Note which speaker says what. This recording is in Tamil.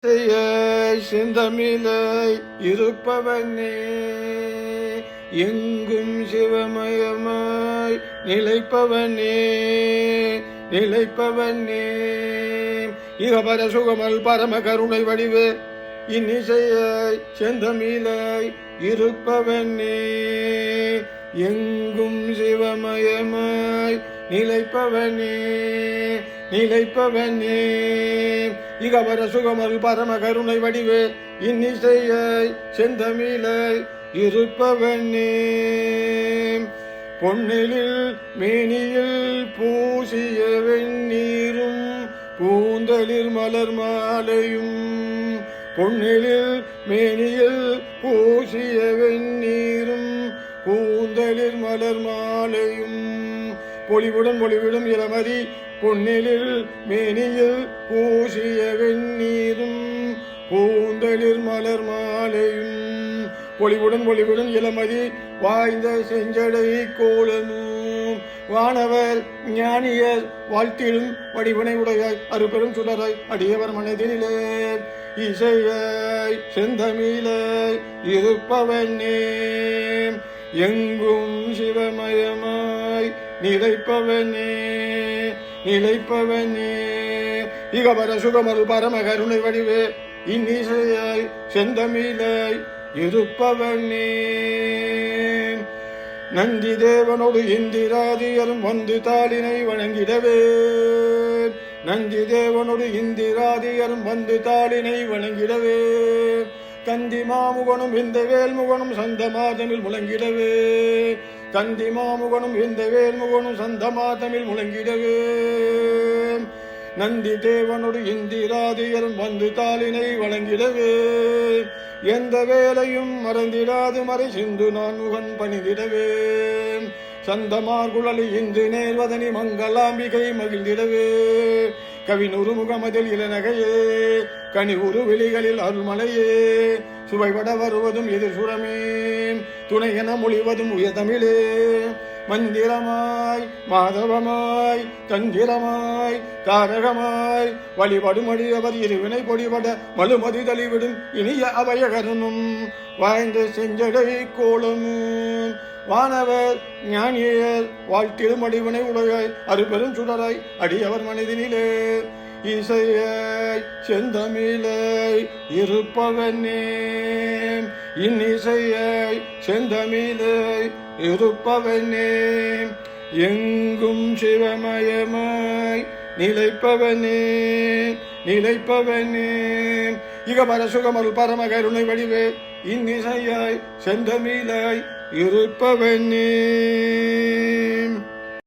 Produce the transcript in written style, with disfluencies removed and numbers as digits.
Speaker 1: செய்ய செந்தமிழை இருப்பவனே, எங்கும் சிவமயமாய் நிலைப்பவனே நிலைப்பவனே, இகபர சுகமல் பரம கருணை வடிவே இன்னிசையை செந்தமிழை இருப்பவனே, எங்கும் சிவமயமாய் நிலைப்பவனே நிலைப்பவனே, இகவர சுகமல் பரம கருணை வடிவே இன்னிசையை செந்தமிழை இருப்பவனே, பொன்னிலில் மேனியில் பூசிய வெந்நீரும் பூந்தளிர் மலர் மாலையும், பொன்னிலில் மேனியில் பூசிய வெந்நீரும் பூந்தளிர் மலர் மாலையும், பொலிவுடன் ஒளிவிடும் இளமதி பொன்னிலில் மேனியில் பூசிய வெந்நீரும் பூந்தளிர் மலர் மாலையும், பொலிவுடன் ஒளிவிடும் இளமதி வாய்ந்த செஞ்சடை கோலமும், வானவர் ஞானியர் வாழ்த்திடும் வடிவினை உடையாய் அருபெரும் சுடராய் அடியவர் மனதிலே இசையாய் செந்தமிழை இருப்பவனே, எங்கும் சிவமயமாய் நிலைப்பவனே நிலைப்பவனே, இகபர சுகமல் பரம கருணை வடிவே இன்னிசையாய் செந்தமிழை இருப்பவனே, நந்தி தேவனோடு இந்திராதியரும் வந்து தாளினை வணங்கிடவே, நந்தி தேவனோடு இந்திராதியரும் வந்து தாளினை வணங்கிடவே, தந்தி மாமுகனும் இந்த வேல்முகனும் சந்தமாதமில் முழங்கிடவே, தந்தி மாமுகனும் இந்த வேல்முகனும் சந்தமாதமில் முழங்கிடவே, நந்தி தேவனோடு இந்திராதியரும் வந்து தாளினை வழங்கிடவே, எந்த வேலையும் மறந்திடாது மறை சிந்து நான் முகன் பணிந்திடவே, சந்தமார் குழலி இன்று நேர்வதனி மங்களாம்பிகை மகிழ்ந்திடவே, கவினுரு முகமதில் இளநகையே கனி உரு வெளிகளில் அருள்மலையே, சுவைபட வருவதும் எதிர் சுரமே துணை என மொழிவதும் உயர்தமிழே, மந்திரமாய் மாதவமாய் தந்திரமாய் தாரகமாய் வழிபடுமடி அவர் இருவினை பொடிபட மலுமதி தளிவிடும் இனிய அபயகரனும் வாய்ந்த செஞ்சடை கோலமும், வானவர் ஞானியர் வாழ்த்திடும் அடிவினை உடையாய் அருபெரும் சுடராய் அடியவர் மனதினிலே இசையாய் செந்தமிழை இருப்பவனே, இன்னிசையாய் செந்தமிழை இருப்பவனே, எங்கும் சிவமயமாய் நிலைப்பவனே நிலைப்பவனே, இகபர சுகமல் பரம கருணை வடிவே இன்னிசையாய் செந்தமிழை இருப்பவனே.